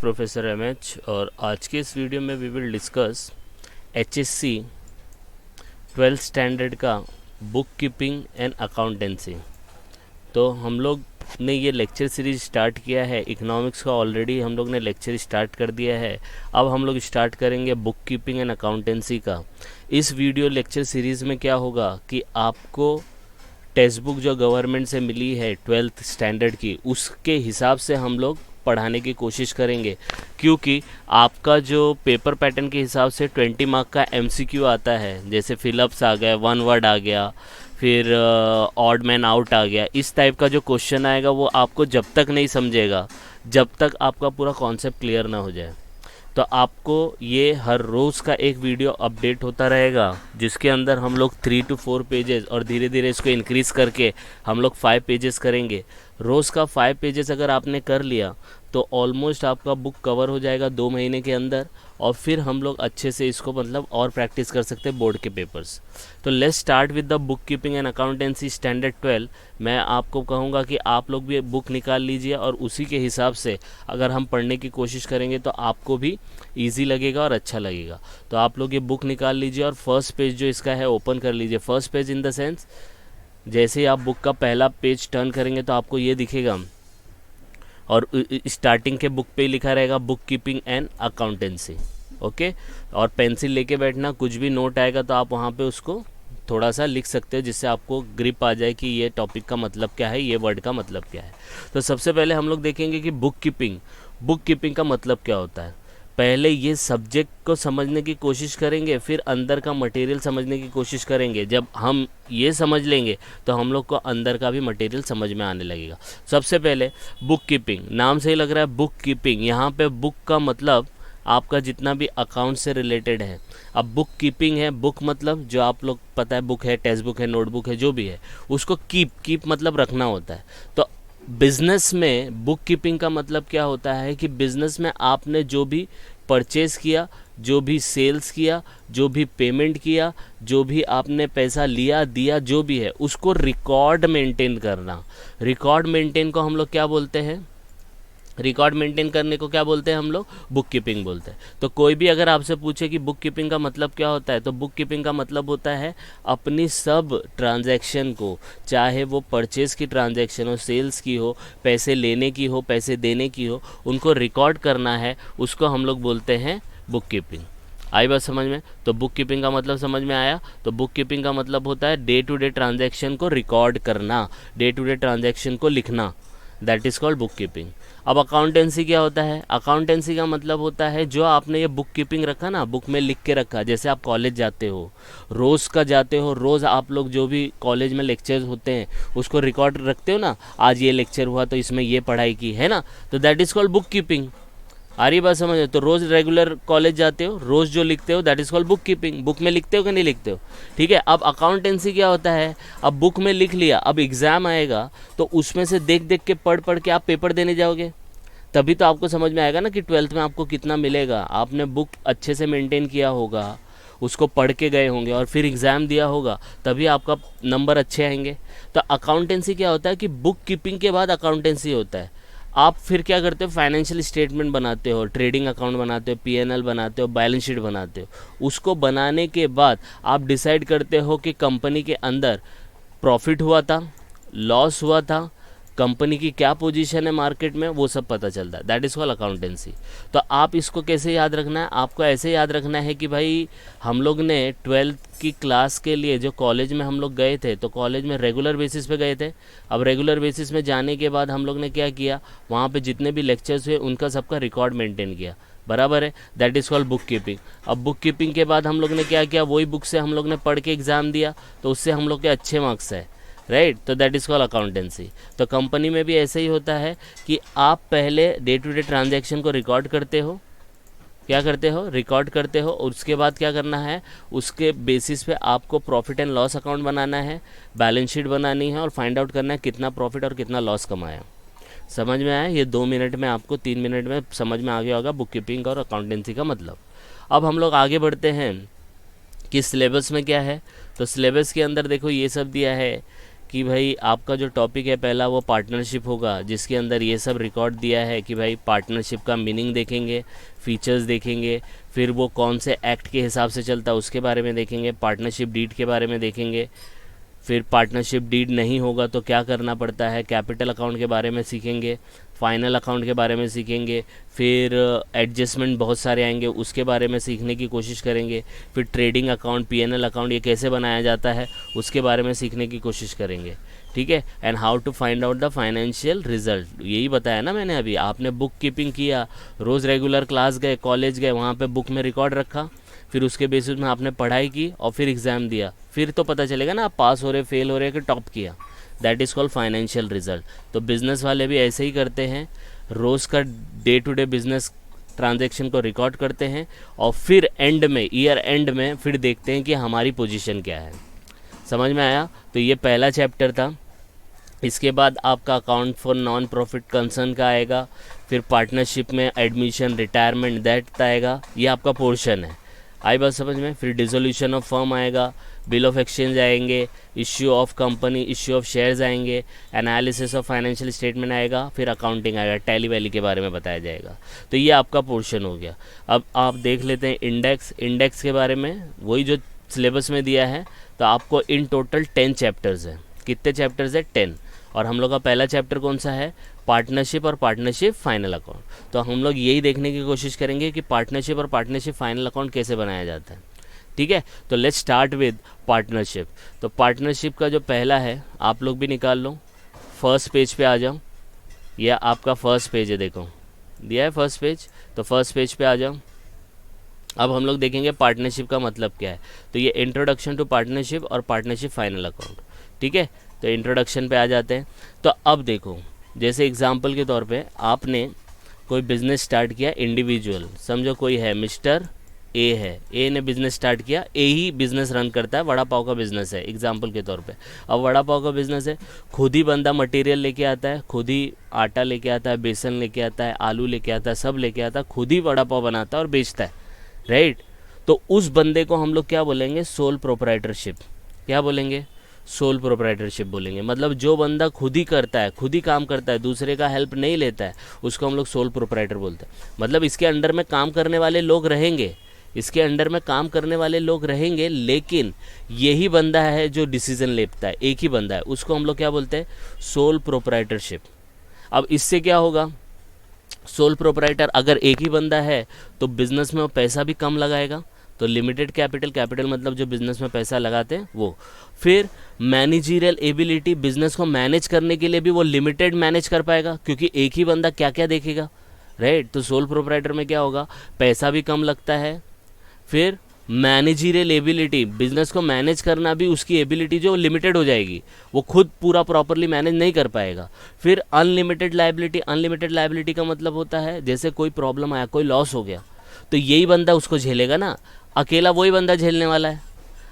Professor MH और आज के इस वीडियो में we will discuss HSC 12th standard का बुक कीपिंग एंड अकाउंटेंसी। तो हम लोग ने ये लेक्चर सीरीज स्टार्ट किया है। इकोनॉमिक्स का ऑलरेडी हम लोग ने लेक्चर स्टार्ट कर दिया है। अब हम लोग स्टार्ट करेंगे बुक कीपिंग एंड अकाउंटेंसी का। इस वीडियो लेक्चर सीरीज़ में क्या होगा कि आपको टेक्स्ट बुक जो गवर्नमेंट से मिली है 12th स्टैंडर्ड की, उसके हिसाब से हम लोग पढ़ाने की कोशिश करेंगे, क्योंकि आपका जो पेपर पैटर्न के हिसाब से 20 मार्क का एमसीक्यू आता है, जैसे फिलअप्स आ गया, वन वर्ड आ गया, फिर ऑड मैन आउट आ गया, इस टाइप का जो क्वेश्चन आएगा वो आपको जब तक नहीं समझेगा, जब तक आपका पूरा कॉन्सेप्ट क्लियर ना हो जाए। तो आपको ये हर रोज़ का एक वीडियो अपडेट होता रहेगा, जिसके अंदर हम लोग 3 to 4 पेजेस और धीरे धीरे इसको इंक्रीज़ करके हम लोग 5 पेजेस करेंगे। रोज़ का 5 पेजेस अगर आपने कर लिया तो ऑलमोस्ट आपका बुक कवर हो जाएगा 2 महीने के अंदर, और फिर हम लोग अच्छे से इसको मतलब और प्रैक्टिस कर सकते हैं बोर्ड के पेपर्स। तो let's start with the book keeping and accountancy standard 12। मैं आपको कहूँगा कि आप लोग भी बुक निकाल लीजिए और उसी के हिसाब से अगर हम पढ़ने की कोशिश करेंगे तो आपको भी ईजी लगेगा और अच्छा लगेगा। तो आप लोग ये बुक निकाल लीजिए और फर्स्ट पेज जो इसका है ओपन कर लीजिए। First page in the sense, जैसे ही आप बुक का पहला पेज टर्न करेंगे तो आपको ये दिखेगा, और स्टार्टिंग के बुक पे ही लिखा रहेगा book keeping and accountancy. Okay, और पेंसिल लेके बैठना, कुछ भी नोट आएगा तो आप वहाँ पे उसको थोड़ा सा लिख सकते हो, जिससे आपको ग्रिप आ जाए कि ये टॉपिक का मतलब क्या है, ये वर्ड का मतलब क्या है। तो सबसे पहले हम लोग देखेंगे कि बुक कीपिंग का मतलब क्या होता है। पहले ये सब्जेक्ट को समझने की कोशिश करेंगे, फिर अंदर का मटेरियल समझने की कोशिश करेंगे। जब हम ये समझ लेंगे तो हम लोग को अंदर का भी मटेरियल समझ में आने लगेगा। सबसे पहले बुक कीपिंग, नाम से ही लग रहा है बुक कीपिंग। यहाँ पे बुक का मतलब आपका जितना भी अकाउंट से रिलेटेड है। अब बुक कीपिंग है, बुक मतलब जो आप लोग पता है, बुक है, टेक्स्ट बुक है, नोटबुक है, जो भी है उसको कीप मतलब रखना होता है। तो बिज़नेस में बुक कीपिंग का मतलब क्या होता है कि बिज़नेस में आपने जो भी परचेज़ किया, जो भी सेल्स किया, जो भी पेमेंट किया, जो भी आपने पैसा लिया दिया, जो भी है उसको रिकॉर्ड मेंटेन करना। रिकॉर्ड मेंटेन को हम लोग क्या बोलते हैं? रिकॉर्ड मेंटेन करने को क्या बोलते हैं हम लोग? बुक कीपिंग बोलते हैं। तो कोई भी अगर आपसे पूछे कि बुक कीपिंग का मतलब क्या होता है, तो बुक कीपिंग का मतलब होता है अपनी सब ट्रांजैक्शन को, चाहे वो परचेज़ की ट्रांजैक्शन हो, सेल्स की हो, पैसे लेने की हो, पैसे देने की हो, उनको रिकॉर्ड करना है, उसको हम लोग बोलते हैं बुक कीपिंग। आई बात समझ में? तो बुक कीपिंग का मतलब समझ में आया। तो बुक कीपिंग का मतलब होता है डे टू डे ट्रांजैक्शन को रिकॉर्ड करना, डे टू डे ट्रांजैक्शन को लिखना, that is called book keeping. अब अकाउंटेंसी क्या होता है? अकाउंटेंसी का मतलब होता है जो आपने ये बुक कीपिंग रखा ना, बुक में लिख के रखा। जैसे आप कॉलेज जाते हो, रोज़ का जाते हो, रोज़ आप लोग जो भी कॉलेज में लेक्चर्स होते हैं उसको रिकॉर्ड रखते हो ना, आज ये लेक्चर हुआ तो इसमें ये पढ़ाई की है ना, तो that is called book keeping. आ रही बात समझ? तो रोज़ रेगुलर कॉलेज जाते हो, रोज़ जो लिखते हो that is called book keeping. Book में लिखते हो कि नहीं लिखते हो? ठीक है। अब अकाउंटेंसी क्या होता है? अब बुक में लिख लिया, अब एग्ज़ाम आएगा तो उसमें से देख देख के पढ़ के आप पेपर देने जाओगे, तभी तो आपको समझ में आएगा ना कि 12th में आपको कितना मिलेगा। आपने बुक अच्छे से मेंटेन किया होगा, उसको पढ़ के गए होंगे और फिर एग्ज़ाम दिया होगा, तभी आपका नंबर अच्छे आएंगे। तो अकाउंटेंसी क्या होता है कि बुक कीपिंग के बाद अकाउंटेंसी होता है। आप फिर क्या करते हो? फाइनेंशियल स्टेटमेंट बनाते हो, ट्रेडिंग अकाउंट बनाते हो, पीएनएल बनाते हो, बैलेंस शीट बनाते हो। उसको बनाने के बाद आप डिसाइड करते हो कि कंपनी के अंदर प्रॉफिट हुआ था, लॉस हुआ था, कंपनी की क्या पोजीशन है मार्केट में, वो सब पता चलता है। That is called accountancy. तो आप इसको कैसे याद रखना है? आपको ऐसे याद रखना है कि भाई हम लोग ने 12th की क्लास के लिए जो कॉलेज में हम लोग गए थे, तो कॉलेज में रेगुलर बेसिस पे गए थे। अब रेगुलर बेसिस में जाने के बाद हम लोग ने क्या किया, वहाँ पे जितने भी लेक्चर्स हुए उनका सबका रिकॉर्ड मेंटेन किया, बराबर है। That is called book keeping. अब बुक कीपिंग के बाद हम लोग ने क्या किया, वही बुक से हम लोग ने पढ़ के एग्ज़ाम दिया, तो उससे हम लोग के अच्छे मार्क्स है, राइट। तो दैट इज़ कॉल्ड अकाउंटेंसी। तो कंपनी में भी ऐसे ही होता है कि आप पहले डे टू डे ट्रांजैक्शन को रिकॉर्ड करते हो, क्या करते हो? रिकॉर्ड करते हो, और उसके बाद क्या करना है, उसके बेसिस पे आपको प्रॉफिट एंड लॉस अकाउंट बनाना है, बैलेंस शीट बनानी है, और फाइंड आउट करना है कितना प्रॉफिट और कितना लॉस कमाया। समझ में आया? ये 2 मिनट में आपको 3 मिनट में समझ में आ गया होगा बुक कीपिंग और अकाउंटेंसी का मतलब। अब हम लोग आगे बढ़ते हैं कि सिलेबस में क्या है। तो सिलेबस के अंदर देखो ये सब दिया है कि भाई आपका जो टॉपिक है पहला वो पार्टनरशिप होगा, जिसके अंदर ये सब रिकॉर्ड दिया है कि भाई पार्टनरशिप का मीनिंग देखेंगे, फीचर्स देखेंगे, फिर वो कौन से एक्ट के हिसाब से चलता है उसके बारे में देखेंगे, पार्टनरशिप डीड के बारे में देखेंगे, फिर पार्टनरशिप डीड नहीं होगा तो क्या करना पड़ता है, कैपिटल अकाउंट के बारे में सीखेंगे, फाइनल अकाउंट के बारे में सीखेंगे, फिर एडजस्टमेंट बहुत सारे आएंगे उसके बारे में सीखने की कोशिश करेंगे, फिर ट्रेडिंग अकाउंट, पीएनएल अकाउंट ये कैसे बनाया जाता है उसके बारे में सीखने की कोशिश करेंगे, ठीक है। And how to find out the financial result, यही बताया ना मैंने अभी। आपने बुक कीपिंग किया, रोज़ रेगुलर क्लास गए, कॉलेज गए, वहाँ पे बुक में रिकॉर्ड रखा, फिर उसके बेसिस में आपने पढ़ाई की और फिर एग्ज़ाम दिया, फिर तो पता चलेगा ना आप पास हो रहे, फेल हो रहे कि टॉप किया। That is called financial result. तो बिज़नेस वाले भी ऐसे ही करते हैं, रोज़ का day to day business transaction को रिकॉर्ड करते हैं और फिर एंड में, ईयर एंड में फिर देखते हैं कि हमारी पोजीशन क्या है। समझ में आया? तो ये पहला चैप्टर था। इसके बाद आपका account for non profit concern का आएगा, फिर पार्टनरशिप में एडमिशन, रिटायरमेंट, दैट आएगा, ये आपका पोर्शन है। आई बात समझ में? फिर डिसोल्यूशन ऑफ फर्म आएगा, बिल ऑफ एक्सचेंज आएंगे, issue of company, issue of shares आएंगे, एनालिसिस ऑफ फाइनेंशियल स्टेटमेंट आएगा, फिर अकाउंटिंग आएगा, टैली वैली के बारे में बताया जाएगा। तो ये आपका पोर्शन हो गया। अब आप देख लेते हैं इंडेक्स के बारे में, वही जो सिलेबस में दिया है। तो आपको इन टोटल 10 चैप्टर्स हैं। कितने चैप्टर्स है? 10। और हम लोग का पहला चैप्टर कौन सा है? पार्टनरशिप और पार्टनरशिप फाइनल अकाउंट। तो हम लोग यही देखने की कोशिश करेंगे कि पार्टनरशिप और पार्टनरशिप फाइनल अकाउंट कैसे बनाया जाता है, ठीक है। तो लेट्स स्टार्ट विद पार्टनरशिप। तो पार्टनरशिप का जो पहला है, आप लोग भी निकाल लो, फर्स्ट पेज पे आ जाओ। यह आपका फर्स्ट पेज है, देखो दिया है फर्स्ट पेज। तो फर्स्ट पेज पे आ जाओ। अब हम लोग देखेंगे पार्टनरशिप का मतलब क्या है। तो ये इंट्रोडक्शन टू पार्टनरशिप और पार्टनरशिप फाइनल अकाउंट, ठीक है। तो इंट्रोडक्शन पे आ जाते हैं। तो अब देखो, जैसे एग्जांपल के तौर पे आपने कोई बिज़नेस स्टार्ट किया, इंडिविजुअल, समझो कोई है मिस्टर ए है, ए ने बिज़नेस स्टार्ट किया, ए ही बिज़नेस रन करता है, वड़ा पाव का बिज़नेस है एग्जांपल के तौर पे। अब वड़ा पाव का बिज़नेस है, खुद ही बंदा मटेरियल लेके आता है, खुद ही आटा लेके आता है, बेसन लेके आता है, आलू लेके आता है, सब लेके आता है, खुद ही वड़ा पाव बनाता है और बेचता है, राइट। तो उस बंदे को हम लोग क्या बोलेंगे? Sole proprietorship. क्या बोलेंगे? सोल प्रोप्राइटरशिप बोलेंगे। मतलब जो बंदा खुद ही करता है, खुद ही काम करता है, दूसरे का हेल्प नहीं लेता है, उसको हम लोग सोल प्रोप्राइटर बोलते हैं। मतलब इसके अंडर में काम करने वाले लोग रहेंगे, इसके अंडर में काम करने वाले लोग रहेंगे, लेकिन यही बंदा है जो डिसीजन लेता है, एक ही बंदा है, उसको हम लोग क्या बोलते हैं? Sole proprietorship. अब इससे क्या होगा? सोल प्रोप्राइटर अगर एक ही बंदा है तो बिजनेस में वो पैसा भी कम लगाएगा। तो लिमिटेड कैपिटल, कैपिटल मतलब जो बिजनेस में पैसा लगाते हैं वो। फिर मैनेजरियल एबिलिटी, बिजनेस को मैनेज करने के लिए भी वो लिमिटेड मैनेज कर पाएगा, क्योंकि एक ही बंदा क्या क्या देखेगा, राइट। तो सोल प्रोप्राइटर में क्या होगा? पैसा भी कम लगता है। फिर मैनेजरियल एबिलिटी, बिजनेस को मैनेज करना भी उसकी एबिलिटी जो लिमिटेड हो जाएगी, वो खुद पूरा प्रॉपरली मैनेज नहीं कर पाएगा। फिर अनलिमिटेड लायबिलिटी, अनलिमिटेड लायबिलिटी का मतलब होता है जैसे कोई प्रॉब्लम आया, कोई लॉस हो गया, तो यही बंदा उसको झेलेगा ना, अकेला वही बंदा झेलने वाला है।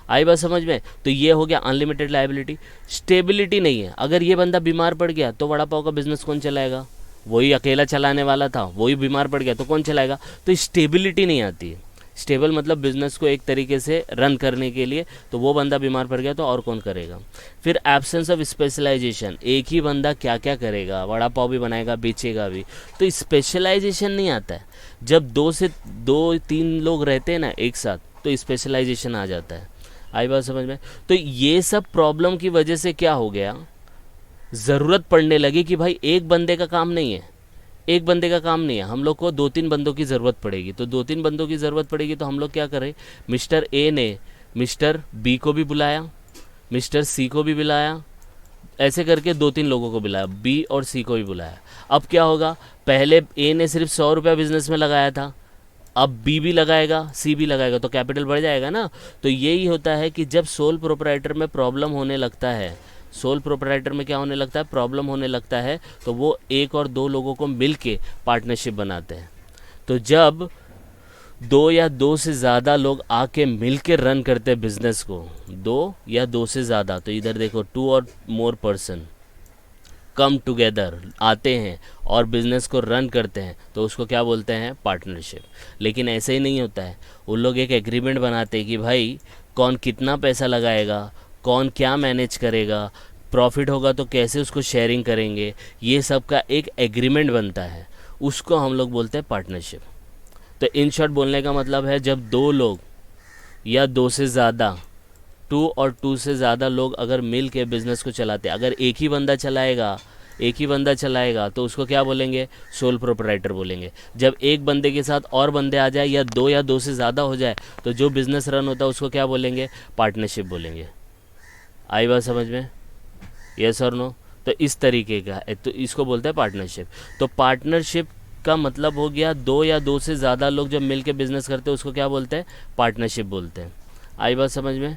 आई बात समझ में? तो ये हो गया अनलिमिटेड लायबिलिटी। स्टेबिलिटी नहीं है, अगर ये बंदा बीमार पड़ गया तो वड़ा पाव का बिजनेस कौन चलाएगा? वही अकेला चलाने वाला था, वही बीमार पड़ गया तो कौन चलाएगा? तो स्टेबिलिटी नहीं आती है। स्टेबल मतलब बिजनेस को एक तरीके से रन करने के लिए, तो वो बंदा बीमार पड़ गया तो और कौन करेगा? फिर एब्सेंस ऑफ स्पेशलाइजेशन, एक ही बंदा क्या क्या करेगा, वड़ा पाव भी बनाएगा, बेचेगा भी, तो स्पेशलाइजेशन नहीं आता है। जब 2 से 3 लोग रहते हैं ना एक साथ, तो स्पेशलाइजेशन आ जाता है। आई बात समझ में? तो ये सब प्रॉब्लम की वजह से क्या हो गया, ज़रूरत पड़ने लगी कि भाई एक बंदे का काम नहीं है, एक बंदे का काम नहीं है, हम लोग को 2-3 बंदों की ज़रूरत पड़ेगी। तो 2-3 बंदों की ज़रूरत पड़ेगी तो हम लोग क्या करें? मिस्टर ए ने मिस्टर बी को भी बुलाया, मिस्टर सी को भी बुलाया, ऐसे करके 2-3 लोगों को बुलाया, बी और सी को भी बुलाया। अब क्या होगा? पहले ए ने सिर्फ 100 रुपया बिजनेस में लगाया था, अब बी भी लगाएगा, सी भी लगाएगा, तो कैपिटल बढ़ जाएगा ना। तो यही होता है कि जब सोल प्रोप्राइटर में प्रॉब्लम होने लगता है, सोल प्रोप्राइटर में क्या होने लगता है? प्रॉब्लम होने लगता है, तो वो 1 और 2 लोगों को मिल के पार्टनरशिप बनाते हैं। तो जब 2 या 2 से ज़्यादा लोग आके मिल के रन करते हैं बिजनेस को, 2 या 2 से ज़्यादा, तो इधर देखो 2 और मोर पर्सन कम टुगेदर आते हैं और बिज़नेस को रन करते हैं, तो उसको क्या बोलते हैं? पार्टनरशिप। लेकिन ऐसे ही नहीं होता है, उन लोग एक एग्रीमेंट बनाते हैं कि भाई कौन कितना पैसा लगाएगा, कौन क्या मैनेज करेगा, प्रॉफिट होगा तो कैसे उसको शेयरिंग करेंगे, ये सब का एक एग्रीमेंट बनता है, उसको हम लोग बोलते हैं पार्टनरशिप। तो इन शॉर्ट बोलने का मतलब है जब दो लोग या दो से ज़्यादा, टू और टू से ज़्यादा लोग अगर मिल के बिज़नेस को चलाते हैं, अगर एक ही बंदा चलाएगा तो उसको क्या बोलेंगे, सोल प्रोप्राइटर बोलेंगे। जब एक बंदे के साथ और बंदे आ जाए या दो से ज़्यादा हो जाए तो जो बिज़नेस रन होता है उसको क्या बोलेंगे, पार्टनरशिप बोलेंगे। आई बात समझ में, यस और नो। तो इस तरीके का है, तो इसको बोलते हैं पार्टनरशिप। तो पार्टनरशिप का मतलब हो गया दो या दो से ज़्यादा लोग जब मिल के बिज़नेस करते हैं उसको क्या बोलते हैं, पार्टनरशिप बोलते हैं। आई बात समझ में।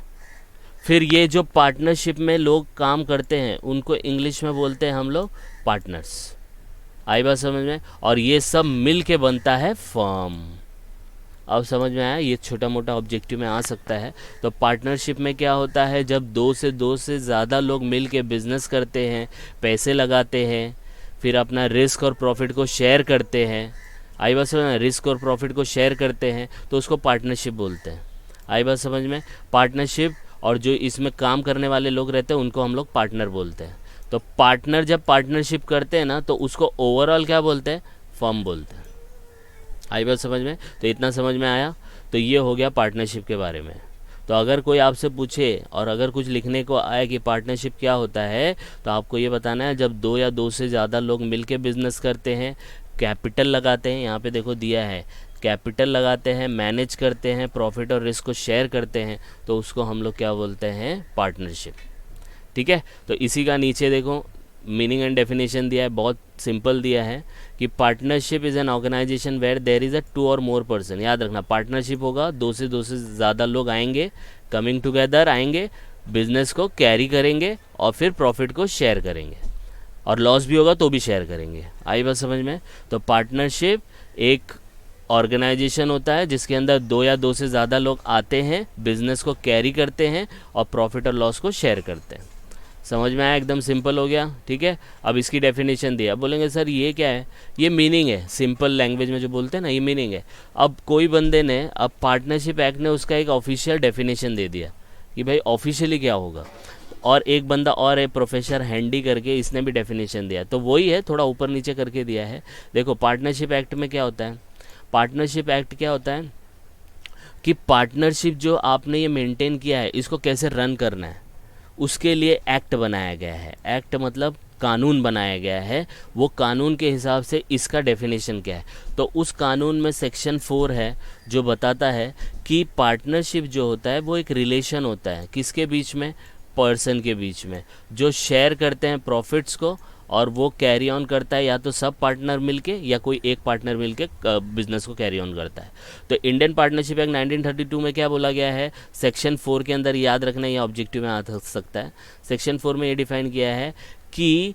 फिर ये जो पार्टनरशिप में लोग काम करते हैं उनको इंग्लिश में बोलते हैं हम लोग पार्टनर्स। आई बात समझ में। और ये सब मिल के बनता है फर्म। अब समझ में आया, ये छोटा मोटा ऑब्जेक्टिव में आ सकता है। तो पार्टनरशिप में क्या होता है, जब दो से ज़्यादा लोग मिल के बिज़नेस करते हैं, पैसे लगाते हैं, फिर अपना रिस्क और प्रॉफिट को शेयर करते हैं। आई बात समझ में, रिस्क और प्रॉफिट को शेयर करते हैं तो उसको पार्टनरशिप बोलते हैं। आई बात समझ में। पार्टनरशिप और जो इसमें काम करने वाले लोग रहते हैं उनको हम लोग पार्टनर बोलते हैं। तो पार्टनर जब पार्टनरशिप करते हैं ना तो उसको ओवरऑल क्या बोलते हैं, फर्म बोलते हैं। आई बात समझ में। तो इतना समझ में आया। तो ये हो गया पार्टनरशिप के बारे में। तो अगर कोई आपसे पूछे और अगर कुछ लिखने को आए कि पार्टनरशिप क्या होता है, तो आपको ये बताना है जब दो या दो से ज़्यादा लोग मिलके बिजनेस करते हैं, कैपिटल लगाते हैं, यहाँ पे देखो दिया है, कैपिटल लगाते हैं, मैनेज करते हैं, प्रॉफिट और रिस्क को शेयर करते हैं, तो उसको हम लोग क्या बोलते हैं, पार्टनरशिप। ठीक है। तो इसी का नीचे देखो मीनिंग एंड डेफिनेशन दिया है, बहुत सिंपल दिया है कि partnership is an organisation where there is a two or more person. याद रखना, पार्टनरशिप होगा दो से ज़्यादा लोग आएंगे, कमिंग टुगेदर आएंगे, बिजनेस को कैरी करेंगे और फिर प्रॉफिट को शेयर करेंगे, और लॉस भी होगा तो भी शेयर करेंगे। आई बात समझ में। तो पार्टनरशिप एक ऑर्गेनाइजेशन होता है जिसके अंदर दो या दो से ज़्यादा लोग आते हैं, बिजनेस को कैरी करते हैं और प्रॉफिट और लॉस को शेयर करते हैं। समझ में आया, एकदम सिंपल हो गया। ठीक है। अब इसकी डेफिनेशन दिया, बोलेंगे सर ये क्या है, ये मीनिंग है, सिंपल लैंग्वेज में जो बोलते हैं ना, ये मीनिंग है। अब कोई बंदे ने, अब पार्टनरशिप एक्ट ने उसका एक ऑफिशियल डेफिनेशन दे दिया कि भाई ऑफिशियली क्या होगा, और एक बंदा और है प्रोफेसर हैंडी करके, इसने भी डेफिनेशन दिया, तो वही है, थोड़ा ऊपर नीचे करके दिया है। देखो पार्टनरशिप एक्ट में क्या होता है, पार्टनरशिप एक्ट क्या होता है कि पार्टनरशिप जो आपने ये मेंटेन किया है इसको कैसे रन करना है, उसके लिए एक्ट बनाया गया है। एक्ट मतलब कानून बनाया गया है, वो कानून के हिसाब से इसका डेफिनेशन क्या है। तो उस कानून में सेक्शन 4 है जो बताता है कि पार्टनरशिप जो होता है वो एक रिलेशन होता है, किसके बीच में, पर्सन के बीच में, जो शेयर करते हैं प्रॉफिट्स को, और वो कैरी ऑन करता है या तो सब पार्टनर मिलके या कोई एक पार्टनर मिलके बिजनेस को कैरी ऑन करता है। तो इंडियन पार्टनरशिप एक्ट 1932 में क्या बोला गया है, सेक्शन 4 के अंदर, याद रखना ये ऑब्जेक्टिव में आ सकता है, सेक्शन 4 में ये डिफाइन किया है कि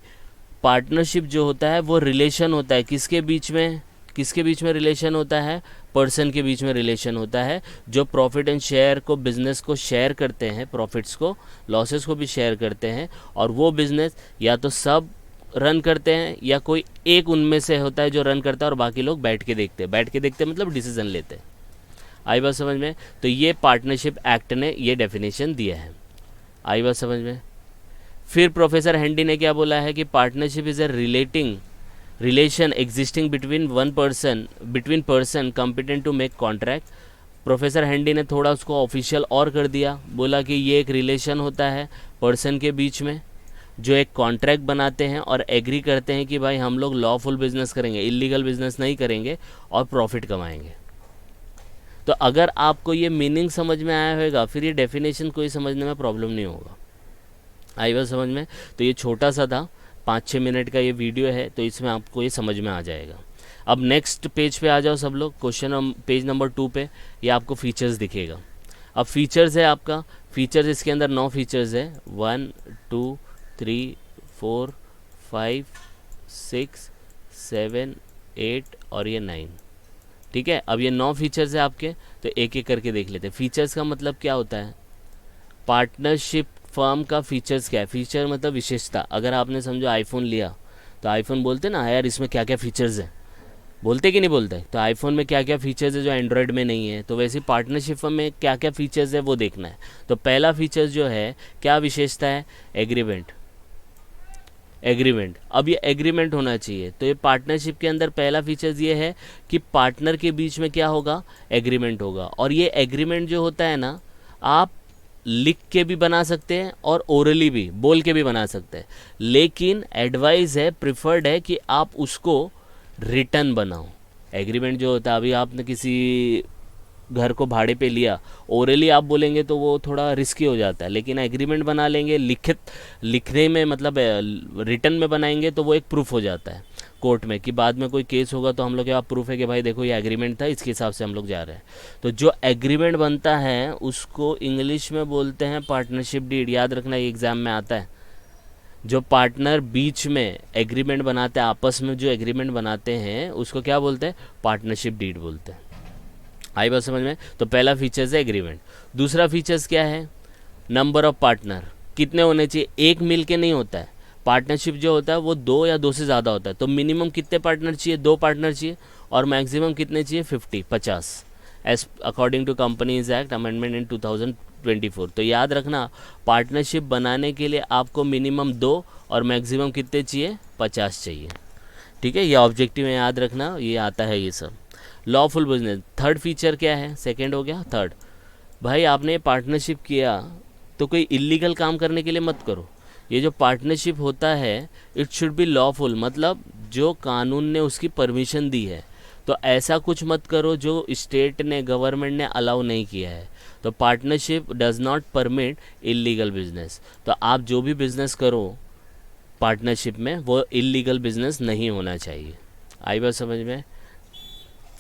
पार्टनरशिप जो होता है वो रिलेशन होता है, किसके बीच में रिलेशन होता है, पर्सन के बीच में रिलेशन होता है, जो प्रॉफिट एंड शेयर को, बिजनेस को शेयर करते हैं, प्रॉफिट्स को, लॉसेस को भी शेयर करते हैं, और वो बिजनेस या तो सब रन करते हैं या कोई एक उनमें से होता है जो रन करता है और बाकी लोग बैठ के देखते हैं मतलब डिसीजन लेते हैं। आई बात समझ में। तो ये पार्टनरशिप एक्ट ने ये डेफिनेशन दिया है। आई बात समझ में। फिर प्रोफेसर हैंडी ने क्या बोला है कि partnership is a relation existing between person competent to make contract. Professor Haney ने थोड़ा उसको ऑफिशियल और कर दिया, बोला कि ये एक रिलेशन होता है पर्सन के बीच में जो एक कॉन्ट्रैक्ट बनाते हैं और एग्री करते हैं कि भाई हम लोग लॉफुल बिजनेस करेंगे, इलीगल बिजनेस नहीं करेंगे और प्रॉफिट कमाएंगे। तो अगर आपको ये मीनिंग समझ में आया होगा फिर ये डेफिनेशन कोई समझने में प्रॉब्लम नहीं होगा। आई बात समझ में। तो ये छोटा सा था, 5-6 मिनट का ये वीडियो है, तो इसमें आपको ये समझ में आ जाएगा। अब नेक्स्ट पेज पे आ जाओ सब लोग, क्वेश्चन पेज नंबर 2 पे ये आपको फीचर्स दिखेगा। अब फीचर्स है आपका, फीचर्स इसके अंदर 9 फीचर्स है, 1 2 3 4 5 6 7 8 और ये 9। ठीक है। अब ये 9 फीचर्स है आपके, तो एक एक करके देख लेते हैं। फीचर्स का मतलब क्या होता है, पार्टनरशिप फर्म का फीचर्स क्या है, फीचर मतलब विशेषता। अगर आपने समझो आईफोन लिया तो आईफोन बोलते ना यार इसमें क्या क्या फीचर्स हैं, बोलते कि नहीं बोलते, तो आईफोन में क्या क्या फीचर्स है जो एंड्रॉयड में नहीं है, तो वैसे पार्टनरशिप में क्या क्या फीचर्स है वो देखना है। तो पहला फीचर जो है क्या विशेषता है, एग्रीमेंट। एग्रीमेंट। अब ये एग्रीमेंट होना चाहिए। तो ये पार्टनरशिप के अंदर पहला फीचर्स ये है कि पार्टनर के बीच में क्या होगा, एग्रीमेंट होगा। और ये एग्रीमेंट जो होता है ना, आप लिख के भी बना सकते हैं और ओरली भी, बोल के भी बना सकते हैं, लेकिन एडवाइस है, प्रिफर्ड है कि आप उसको रिटर्न बनाओ। एग्रीमेंट जो होता है, अभी आपने किसी घर को भाड़े पे लिया, ओरली आप बोलेंगे तो वो थोड़ा रिस्की हो जाता है, लेकिन एग्रीमेंट बना लेंगे, लिखित लिखने में मतलब रिटर्न में बनाएंगे तो वो एक प्रूफ हो जाता है कोर्ट में, कि बाद में कोई केस होगा तो हम लोग के पास प्रूफ है कि भाई देखो ये एग्रीमेंट था, इसके हिसाब से हम लोग जा रहे हैं। तो जो एग्रीमेंट बनता है उसको इंग्लिश में बोलते हैं पार्टनरशिप डीड। याद रखना, ये एग्ज़ाम में आता है। जो पार्टनर बीच में एग्रीमेंट बनाते हैं, आपस में जो एग्रीमेंट बनाते हैं, उसको क्या बोलते हैं, पार्टनरशिप डीड बोलते हैं। आई बात समझ में? तो पहला फीचर्स है एग्रीमेंट। दूसरा फीचर्स क्या है, नंबर ऑफ पार्टनर कितने होने चाहिए। एक मिल के नहीं होता है, पार्टनरशिप जो होता है वो दो या दो से ज़्यादा होता है। तो मिनिमम कितने पार्टनर चाहिए, दो पार्टनर चाहिए, और मैक्सिमम कितने चाहिए, 50 as according to companies act amendment in 2024। तो याद रखना, पार्टनरशिप बनाने के लिए आपको मिनिमम 2 और मैक्सिमम कितने चाहिए, 50 चाहिए। ठीक है, ये ऑब्जेक्टिव में याद रखना, ये आता है ये सब। लॉफुल बिजनेस, थर्ड फीचर क्या है, सेकेंड हो गया, थर्ड, भाई आपने पार्टनरशिप किया तो कोई इलीगल काम करने के लिए मत करो। ये जो पार्टनरशिप होता है, इट शुड बी लॉफुल, मतलब जो कानून ने उसकी परमिशन दी है। तो ऐसा कुछ मत करो जो स्टेट ने, गवर्नमेंट ने अलाउ नहीं किया है। तो partnership does not permit illegal business. तो आप जो भी बिजनेस करो पार्टनरशिप में, वो इलीगल बिजनेस नहीं होना चाहिए। आई बात समझ में?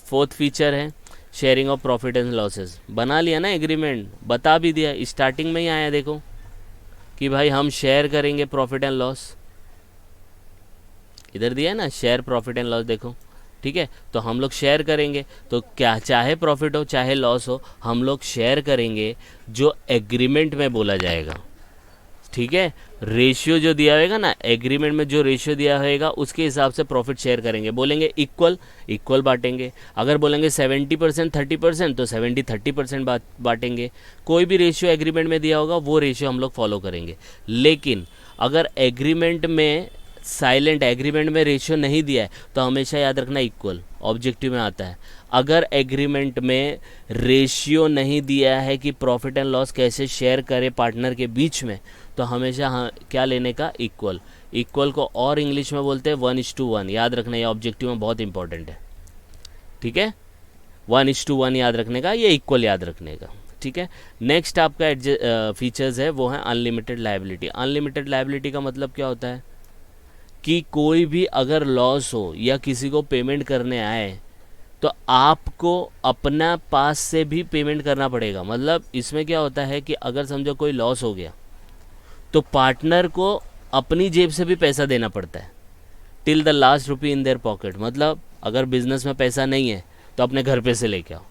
फोर्थ फीचर है sharing of profit and losses. बना लिया ना एग्रीमेंट, बता भी दिया, स्टार्टिंग में ही आया देखो कि भाई हम शेयर करेंगे प्रॉफिट एंड लॉस, इधर दिया है ना, शेयर प्रॉफिट एंड लॉस, देखो। ठीक है, तो हम लोग शेयर करेंगे, तो क्या, चाहे प्रॉफिट हो चाहे लॉस हो, हम लोग शेयर करेंगे जो एग्रीमेंट में बोला जाएगा। ठीक है, रेशियो जो दिया होगा ना एग्रीमेंट में, जो रेशियो दिया होगा उसके हिसाब से प्रॉफिट शेयर करेंगे। बोलेंगे इक्वल, इक्वल बांटेंगे। अगर बोलेंगे 70% 30%, तो 70-30% बांटेंगे। कोई भी रेशियो एग्रीमेंट में दिया होगा वो रेशियो हम लोग फॉलो करेंगे। लेकिन अगर एग्रीमेंट में साइलेंट, एग्रीमेंट में रेशियो नहीं दिया है, तो हमेशा याद रखना इक्वल, ऑब्जेक्टिव में आता है। अगर एग्रीमेंट में रेशियो नहीं दिया है कि प्रॉफिट एंड लॉस कैसे शेयर करे पार्टनर के बीच में, तो हमेशा हाँ क्या लेने का, इक्वल। इक्वल को और इंग्लिश में बोलते हैं 1:1। याद रखना, ये ऑब्जेक्टिव में बहुत इंपॉर्टेंट है। ठीक है, 1:1 याद रखने का, ये इक्वल याद रखने का। ठीक है, नेक्स्ट आपका फीचर्स है वो है अनलिमिटेड लायबिलिटी। अनलिमिटेड लायबिलिटी का मतलब क्या होता है कि कोई भी अगर लॉस हो या किसी को पेमेंट करने आए, तो आपको अपना पास से भी पेमेंट करना पड़ेगा। मतलब इसमें क्या होता है कि अगर समझो कोई लॉस हो गया, तो पार्टनर को अपनी जेब से भी पैसा देना पड़ता है, till the last rupee in their pocket. मतलब अगर बिजनेस में पैसा नहीं है तो अपने घर पे से लेके आओ,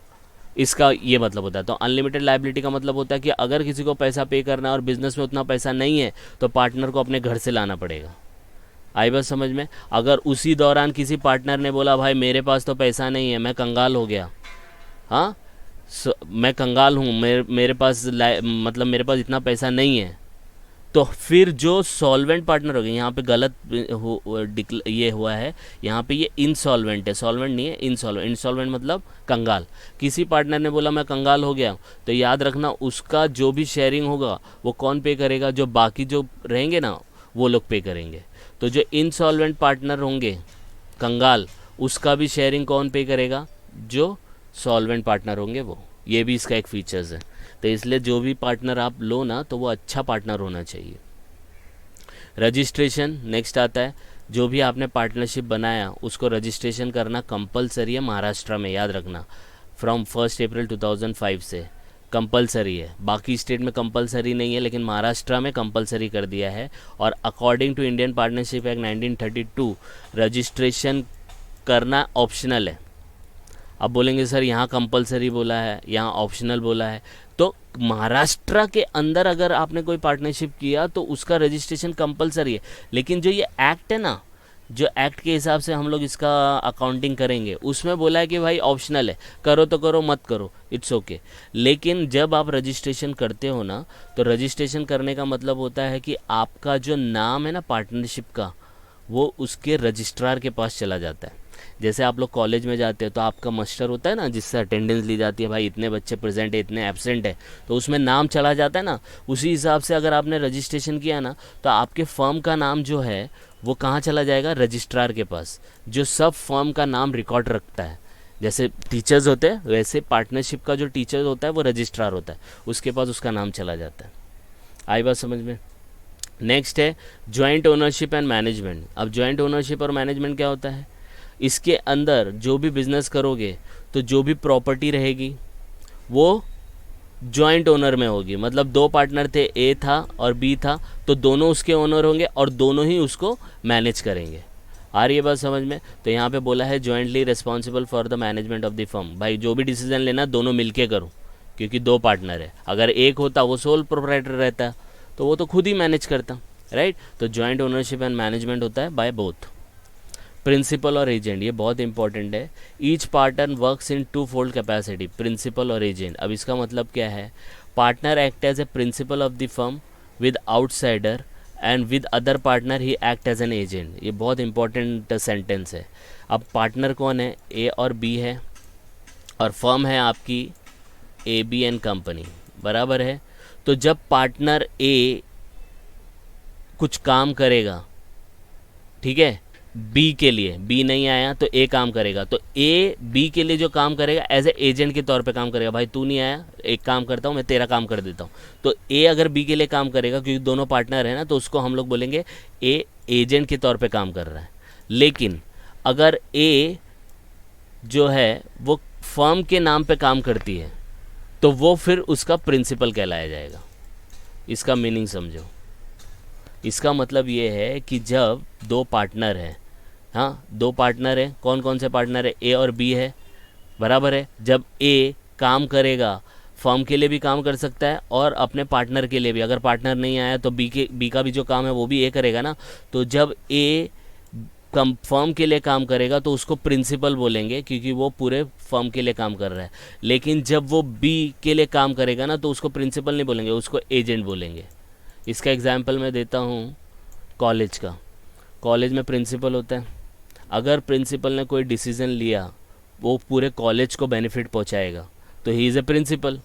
इसका ये मतलब होता है। तो अनलिमिटेड लायबिलिटी का मतलब होता है कि अगर किसी को पैसा पे करना है और बिजनेस में उतना पैसा नहीं है, तो पार्टनर को अपने घर से लाना पड़ेगा। आई बात समझ में? अगर उसी दौरान किसी पार्टनर ने बोला भाई मेरे पास तो पैसा नहीं है, मैं कंगाल हो गया, हाँ मैं कंगाल हूँ, मेरे पास मतलब मेरे पास इतना पैसा नहीं है, तो फिर जो सॉल्वेंट पार्टनर हो गए, यहाँ पे गलत ये हुआ है, यहाँ पे ये इंसॉल्वेंट है, सॉल्वेंट नहीं है, इंसॉल्वेंट। इंसॉल्वेंट मतलब कंगाल। किसी पार्टनर ने बोला मैं कंगाल हो गया, तो याद रखना उसका जो भी शेयरिंग होगा वो कौन पे करेगा, जो बाकी जो रहेंगे ना वो लोग पे करेंगे। तो जो इंसॉल्वेंट पार्टनर होंगे कंगाल, उसका भी शेयरिंग कौन पे करेगा, जो सॉल्वेंट पार्टनर होंगे वो। ये भी इसका एक फीचर्स है। तो इसलिए जो भी पार्टनर आप लो ना, तो वो अच्छा पार्टनर होना चाहिए। रजिस्ट्रेशन नेक्स्ट आता है। जो भी आपने पार्टनरशिप बनाया उसको रजिस्ट्रेशन करना कंपलसरी है महाराष्ट्र में, याद रखना। फ्रॉम 1 अप्रैल 2005 से कंपलसरी है। बाकी स्टेट में कंपलसरी नहीं है, लेकिन महाराष्ट्र में कंपलसरी कर दिया है। और according to Indian partnership act 1932 registration करना ऑप्शनल है। अब बोलेंगे सर यहाँ कंपलसरी बोला है, यहाँ ऑप्शनल बोला है। तो महाराष्ट्र के अंदर अगर आपने कोई पार्टनरशिप किया तो उसका रजिस्ट्रेशन कंपलसरी है। लेकिन जो ये एक्ट है ना, जो एक्ट के हिसाब से हम लोग इसका अकाउंटिंग करेंगे उसमें बोला है कि भाई ऑप्शनल है, करो तो करो, मत करो, इट्स ओके। लेकिन जब आप रजिस्ट्रेशन करते हो ना, तो रजिस्ट्रेशन करने का मतलब होता है कि आपका जो नाम है ना पार्टनरशिप का, वो उसके रजिस्ट्रार के पास चला जाता है। जैसे आप लोग कॉलेज में जाते हो तो आपका मास्टर होता है ना, जिससे अटेंडेंस ली जाती है, भाई इतने बच्चे प्रेजेंट है, इतने एब्सेंट है, तो उसमें नाम चला जाता है ना। उसी हिसाब से अगर आपने रजिस्ट्रेशन किया ना, तो आपके फर्म का नाम जो है वो कहाँ चला जाएगा, रजिस्ट्रार के पास, जो सब फर्म का नाम रिकॉर्ड रखता है। जैसे टीचर्स होते हैं वैसे पार्टनरशिप का जो टीचर होता है वो रजिस्ट्रार होता है, उसके पास उसका नाम चला जाता है। आई बात समझ में। नेक्स्ट है जॉइंट ओनरशिप एंड मैनेजमेंट। अब जॉइंट ओनरशिप और मैनेजमेंट क्या होता है, इसके अंदर जो भी बिजनेस करोगे तो जो भी प्रॉपर्टी रहेगी वो जॉइंट ओनर में होगी। मतलब दो पार्टनर थे, ए था और बी था, तो दोनों उसके ओनर होंगे और दोनों ही उसको मैनेज करेंगे। आ रही है बात समझ में। तो यहाँ पे बोला है jointly responsible for the management of the firm. भाई जो भी डिसीजन लेना दोनों मिलके करो, क्योंकि दो पार्टनर है। अगर एक होता वो सोल प्रोप्राइटर रहता तो वो तो खुद ही मैनेज करता, राइट। तो जॉइंट ओनरशिप एंड मैनेजमेंट होता है बाय बोथ। प्रिंसिपल और एजेंट, ये बहुत इंपॉर्टेंट है। Each partner works in two fold capacity, principal और एजेंट। अब इसका मतलब क्या है, partner act as a principal of the firm with outsider and with other partner he act as an agent. ये बहुत इंपॉर्टेंट सेंटेंस है। अब पार्टनर कौन है, ए और बी है, और फर्म है आपकी ए बी एन कंपनी, बराबर है। तो जब पार्टनर ए कुछ काम करेगा, ठीक है, बी के लिए, बी नहीं आया तो ए काम करेगा, तो ए बी के लिए जो काम करेगा एज ए एजेंट के तौर पे काम करेगा। भाई तू नहीं आया, एक काम करता हूँ मैं, तेरा काम कर देता हूँ। तो ए अगर बी के लिए काम करेगा, क्योंकि दोनों पार्टनर है ना, तो उसको हम लोग बोलेंगे ए एजेंट के तौर पे काम कर रहा है। लेकिन अगर ए जो है वो फर्म के नाम पे काम करती है, तो वो फिर उसका प्रिंसिपल कहलाया जाएगा। इसका मीनिंग समझो। इसका मतलब ये है कि जब दो पार्टनर हैं, हाँ दो पार्टनर हैं, कौन कौन से पार्टनर है, ए और बी है, बराबर है। जब ए काम करेगा, फर्म के लिए भी काम कर सकता है और अपने पार्टनर के लिए भी। अगर पार्टनर नहीं आया तो बी का भी जो काम है वो भी ए करेगा ना। तो जब ए फर्म के लिए काम करेगा तो उसको प्रिंसिपल बोलेंगे, क्योंकि वो पूरे फर्म के लिए काम कर रहा है। लेकिन जब वो बी के लिए काम करेगा ना, तो उसको प्रिंसिपल नहीं बोलेंगे, उसको एजेंट बोलेंगे। इसका एग्जाम्पल मैं देता हूँ कॉलेज का। कॉलेज में प्रिंसिपल होता है। अगर प्रिंसिपल ने कोई डिसीज़न लिया वो पूरे कॉलेज को बेनिफिट पहुँचाएगा, तो ही इज़ ए प्रिंसिपल।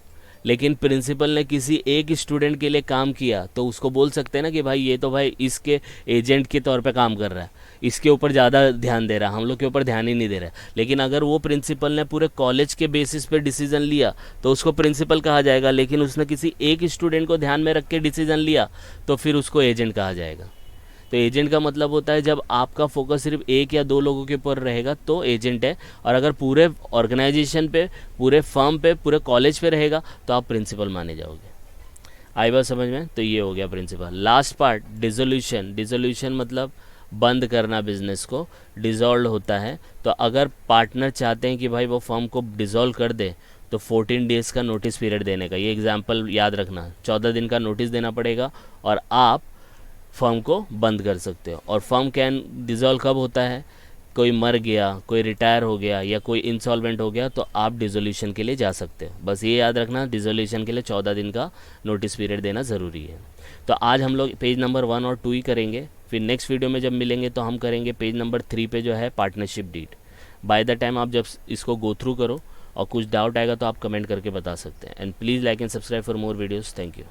लेकिन प्रिंसिपल ने किसी एक स्टूडेंट के लिए काम किया, तो उसको बोल सकते हैं ना कि भाई ये तो भाई इसके एजेंट के तौर पे काम कर रहा है, इसके ऊपर ज़्यादा ध्यान दे रहा है, हम लोग के ऊपर ध्यान ही नहीं दे रहा है। लेकिन अगर वो प्रिंसिपल ने पूरे कॉलेज के बेसिस पे डिसीज़न लिया तो उसको प्रिंसिपल कहा जाएगा। लेकिन उसने किसी एक स्टूडेंट को ध्यान में रख के डिसीज़न लिया तो फिर उसको एजेंट कहा जाएगा। तो एजेंट का मतलब होता है जब आपका फोकस सिर्फ एक या दो लोगों के ऊपर रहेगा तो एजेंट है, और अगर पूरे ऑर्गेनाइजेशन पे, पूरे फर्म पे, पूरे कॉलेज पे रहेगा तो आप प्रिंसिपल माने जाओगे। आई बात समझ में। तो ये हो गया principal. Last part dissolution. Dissolution मतलब बंद करना, बिजनेस को डिसॉल्व होता है। तो अगर पार्टनर चाहते हैं कि भाई वो फर्म को डिसॉल्व कर दे तो 14 डेज़ का नोटिस पीरियड देने का, ये एग्जाम्पल याद रखना, 14 दिन का नोटिस देना पड़ेगा और आप फर्म को बंद कर सकते हो। और फर्म कैन डिज़ोल्व कब होता है, कोई मर गया, कोई रिटायर हो गया या कोई इंसॉल्वेंट हो गया तो आप डिसोल्यूशन के लिए जा सकते हो। बस ये याद रखना, डिसोल्यूशन के लिए 14 दिन का नोटिस पीरियड देना ज़रूरी है। तो आज हम लोग पेज नंबर 1 और 2 ही करेंगे। फिर नेक्स्ट वीडियो में जब मिलेंगे तो हम करेंगे पेज नंबर 3 पे जो है partnership deed. By the time आप जब इसको गो थ्रू करो और कुछ डाउट आएगा तो आप कमेंट करके बता सकते हैं। And please like and subscribe for more videos. Thank you.